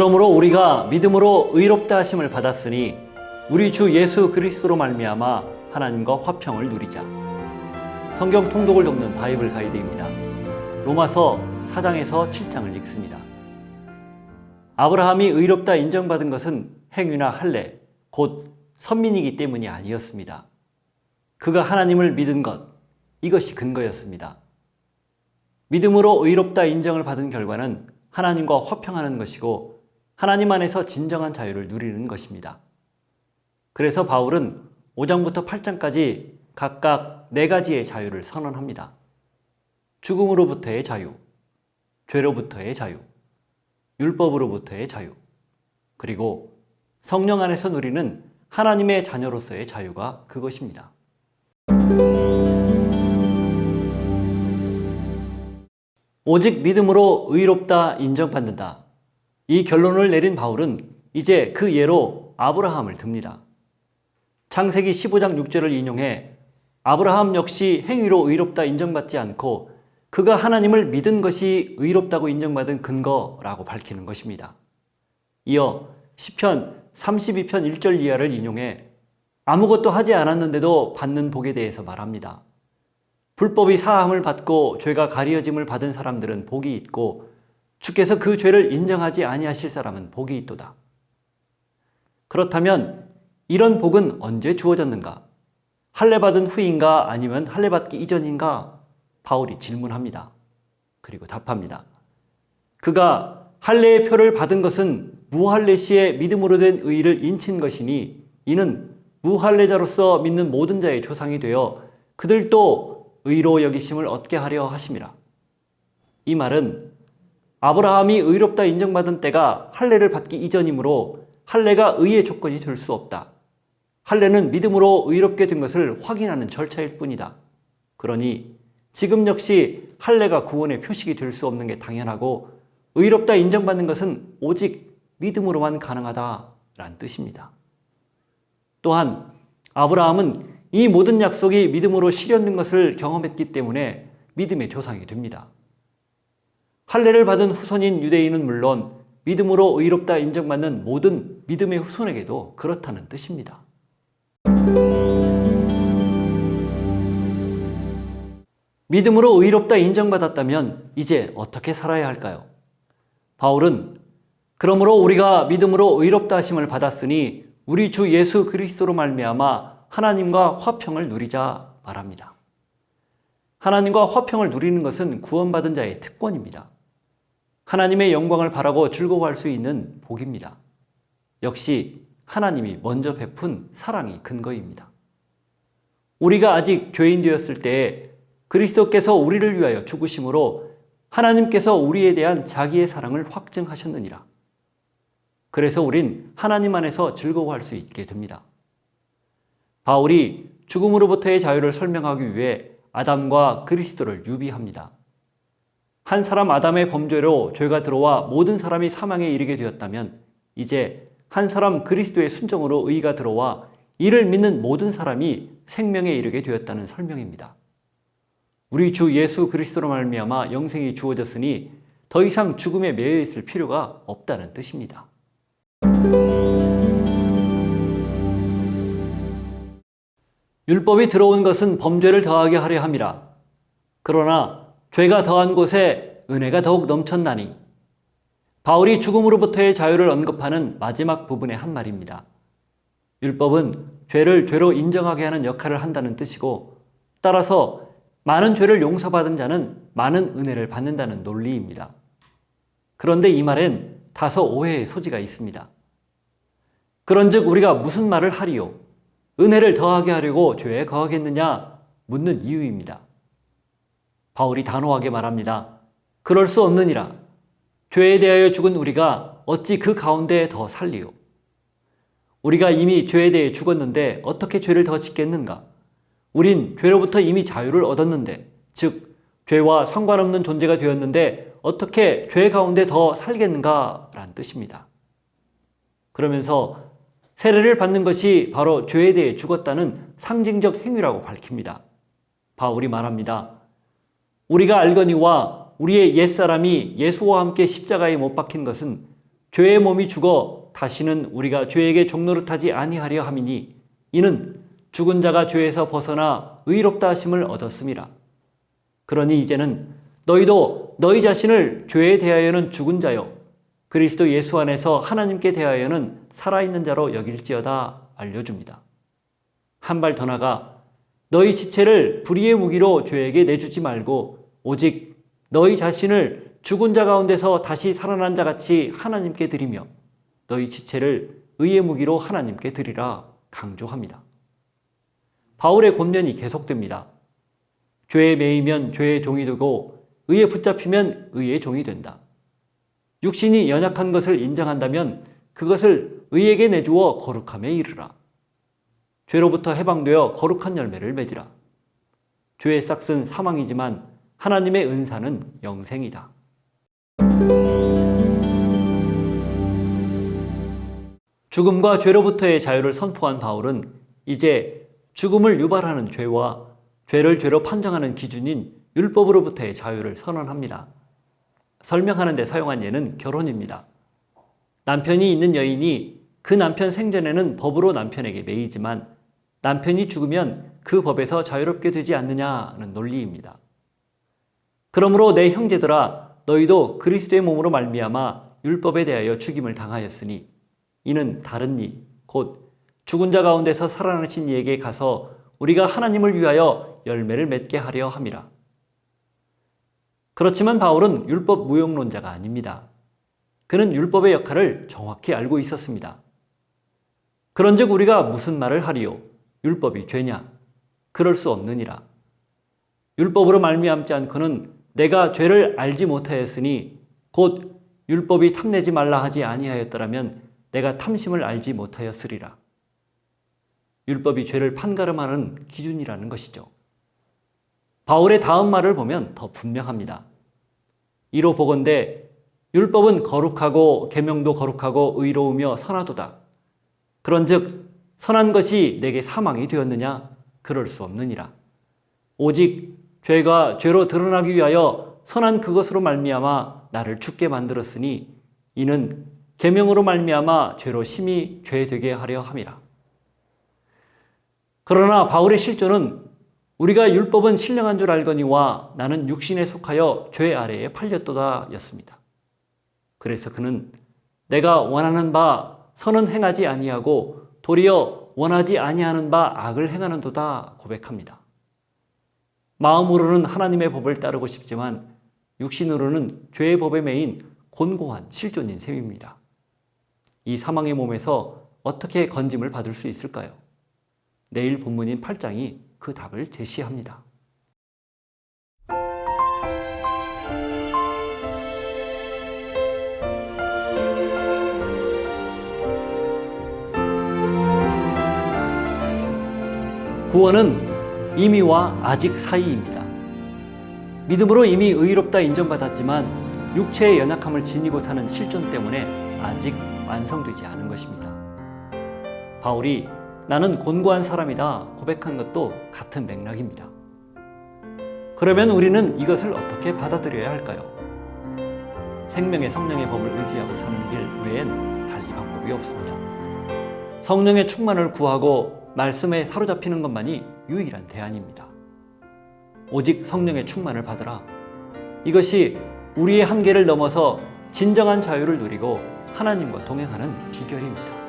그러므로 우리가 믿음으로 의롭다 하심을 받았으니 우리 주 예수 그리스도로 말미암아 하나님과 화평을 누리자. 성경 통독을 돕는 바이블 가이드입니다. 로마서 4장에서 7장을 읽습니다. 아브라함이 의롭다 인정받은 것은 행위나 할례, 곧 선민이기 때문이 아니었습니다. 그가 하나님을 믿은 것, 이것이 근거였습니다. 믿음으로 의롭다 인정을 받은 결과는 하나님과 화평하는 것이고 하나님 안에서 진정한 자유를 누리는 것입니다. 그래서 바울은 5장부터 8장까지 각각 4가지의 자유를 선언합니다. 죽음으로부터의 자유, 죄로부터의 자유, 율법으로부터의 자유, 그리고 성령 안에서 누리는 하나님의 자녀로서의 자유가 그것입니다. 오직 믿음으로 의롭다 인정받는다. 이 결론을 내린 바울은 이제 그 예로 아브라함을 듭니다. 창세기 15장 6절을 인용해 아브라함 역시 행위로 의롭다 인정받지 않고 그가 하나님을 믿은 것이 의롭다고 인정받은 근거라고 밝히는 것입니다. 이어 시편 32편 1절 이하를 인용해 아무것도 하지 않았는데도 받는 복에 대해서 말합니다. 불법이 사함을 받고 죄가 가리어짐을 받은 사람들은 복이 있고 주께서 그 죄를 인정하지 아니하실 사람은 복이 있도다. 그렇다면 이런 복은 언제 주어졌는가? 할례 받은 후인가 아니면 할례 받기 이전인가? 바울이 질문합니다. 그리고 답합니다. 그가 할례의 표를 받은 것은 무할례 시에 믿음으로 된 의를 인친 것이니 이는 무할례자로서 믿는 모든 자의 조상이 되어 그들도 의로 여기심을 얻게 하려 하심이라. 이 말은 아브라함이 의롭다 인정받은 때가 할례를 받기 이전이므로 할례가 의의 조건이 될 수 없다. 할례는 믿음으로 의롭게 된 것을 확인하는 절차일 뿐이다. 그러니 지금 역시 할례가 구원의 표식이 될 수 없는 게 당연하고 의롭다 인정받는 것은 오직 믿음으로만 가능하다라는 뜻입니다. 또한 아브라함은 이 모든 약속이 믿음으로 실현된 것을 경험했기 때문에 믿음의 조상이 됩니다. 할례를 받은 후손인 유대인은 물론 믿음으로 의롭다 인정받는 모든 믿음의 후손에게도 그렇다는 뜻입니다. 믿음으로 의롭다 인정받았다면 이제 어떻게 살아야 할까요? 바울은 그러므로 우리가 믿음으로 의롭다 하심을 받았으니 우리 주 예수 그리스도로 말미암아 하나님과 화평을 누리자 말합니다. 하나님과 화평을 누리는 것은 구원받은 자의 특권입니다. 하나님의 영광을 바라고 즐거워할 수 있는 복입니다. 역시 하나님이 먼저 베푼 사랑이 근거입니다. 우리가 아직 죄인 되었을 때에 그리스도께서 우리를 위하여 죽으심으로 하나님께서 우리에 대한 자기의 사랑을 확증하셨느니라. 그래서 우린 하나님 안에서 즐거워할 수 있게 됩니다. 바울이 죽음으로부터의 자유를 설명하기 위해 아담과 그리스도를 유비합니다. 한 사람 아담의 범죄로 죄가 들어와 모든 사람이 사망에 이르게 되었다면 이제 한 사람 그리스도의 순종으로 의가 들어와 이를 믿는 모든 사람이 생명에 이르게 되었다는 설명입니다. 우리 주 예수 그리스도로 말미암아 영생이 주어졌으니 더 이상 죽음에 매여 있을 필요가 없다는 뜻입니다. 율법이 들어온 것은 범죄를 더하게 하려 함이라. 그러나 죄가 더한 곳에 은혜가 더욱 넘쳤나니. 바울이 죽음으로부터의 자유를 언급하는 마지막 부분의 한 말입니다. 율법은 죄를 죄로 인정하게 하는 역할을 한다는 뜻이고 따라서 많은 죄를 용서받은 자는 많은 은혜를 받는다는 논리입니다. 그런데 이 말엔 다소 오해의 소지가 있습니다. 그런즉 우리가 무슨 말을 하리요? 은혜를 더하게 하려고 죄에 거하겠느냐? 묻는 이유입니다. 바울이 단호하게 말합니다. 그럴 수 없느니라. 죄에 대하여 죽은 우리가 어찌 그 가운데 더 살리요? 우리가 이미 죄에 대해 죽었는데 어떻게 죄를 더 짓겠는가? 우린 죄로부터 이미 자유를 얻었는데, 즉 죄와 상관없는 존재가 되었는데 어떻게 죄 가운데 더 살겠는가? 라는 뜻입니다. 그러면서 세례를 받는 것이 바로 죄에 대해 죽었다는 상징적 행위라고 밝힙니다. 바울이 말합니다. 우리가 알거니와 우리의 옛사람이 예수와 함께 십자가에 못 박힌 것은 죄의 몸이 죽어 다시는 우리가 죄에게 종노릇하지 아니하려 함이니 이는 죽은 자가 죄에서 벗어나 의롭다 하심을 얻었음이라. 그러니 이제는 너희도 너희 자신을 죄에 대하여는 죽은 자요 그리스도 예수 안에서 하나님께 대하여는 살아있는 자로 여길지어다 알려줍니다. 한 발 더 나가 너희 지체를 불의의 무기로 죄에게 내주지 말고 오직 너희 자신을 죽은 자 가운데서 다시 살아난 자 같이 하나님께 드리며 너희 지체를 의의 무기로 하나님께 드리라 강조합니다. 바울의 권면이 계속됩니다. 죄에 매이면 죄의 종이 되고 의에 붙잡히면 의의 종이 된다. 육신이 연약한 것을 인정한다면 그것을 의에게 내주어 거룩함에 이르라. 죄로부터 해방되어 거룩한 열매를 맺으라. 죄의 싹은 사망이지만 하나님의 은사는 영생이다. 죽음과 죄로부터의 자유를 선포한 바울은 이제 죽음을 유발하는 죄와 죄를 죄로 판정하는 기준인 율법으로부터의 자유를 선언합니다. 설명하는 데 사용한 예는 결혼입니다. 남편이 있는 여인이 그 남편 생전에는 법으로 남편에게 매이지만 남편이 죽으면 그 법에서 자유롭게 되지 않느냐는 논리입니다. 그러므로 내 형제들아 너희도 그리스도의 몸으로 말미암아 율법에 대하여 죽임을 당하였으니 이는 다른 이 곧 죽은 자 가운데서 살아나신 이에게 가서 우리가 하나님을 위하여 열매를 맺게 하려 함이라. 그렇지만 바울은 율법 무용론자가 아닙니다. 그는 율법의 역할을 정확히 알고 있었습니다. 그런즉 우리가 무슨 말을 하리요? 율법이 죄냐? 그럴 수 없느니라. 율법으로 말미암지 않고는 내가 죄를 알지 못하였으니 곧 율법이 탐내지 말라 하지 아니하였더라면 내가 탐심을 알지 못하였으리라. 율법이 죄를 판가름하는 기준이라는 것이죠. 바울의 다음 말을 보면 더 분명합니다. 이로 보건대 율법은 거룩하고 계명도 거룩하고 의로우며 선하도다. 그런즉 선한 것이 내게 사망이 되었느냐? 그럴 수 없느니라. 오직 죄가 죄로 드러나기 위하여 선한 그것으로 말미암아 나를 죽게 만들었으니 이는 계명으로 말미암아 죄로 심히 죄되게 하려 함이라. 그러나 바울의 실존은 우리가 율법은 신령한 줄 알거니와 나는 육신에 속하여 죄 아래에 팔렸도다 였습니다. 그래서 그는 내가 원하는 바 선은 행하지 아니하고 도리어 원하지 아니하는 바 악을 행하는도다 고백합니다. 마음으로는 하나님의 법을 따르고 싶지만 육신으로는 죄의 법에 매인 곤고한 실존인 셈입니다. 이 사망의 몸에서 어떻게 건짐을 받을 수 있을까요? 내일 본문인 8장이 그 답을 제시합니다. 구원은 이미와 아직 사이입니다. 믿음으로 이미 의롭다 인정받았지만 육체의 연약함을 지니고 사는 실존 때문에 아직 완성되지 않은 것입니다. 바울이 나는 곤고한 사람이다 고백한 것도 같은 맥락입니다. 그러면 우리는 이것을 어떻게 받아들여야 할까요? 생명의 성령의 법을 의지하고 사는 길 외엔 달리 방법이 없습니다. 성령의 충만을 구하고 말씀에 사로잡히는 것만이 유일한 대안입니다. 오직 성령의 충만을 받으라. 이것이 우리의 한계를 넘어서 진정한 자유를 누리고 하나님과 동행하는 비결입니다.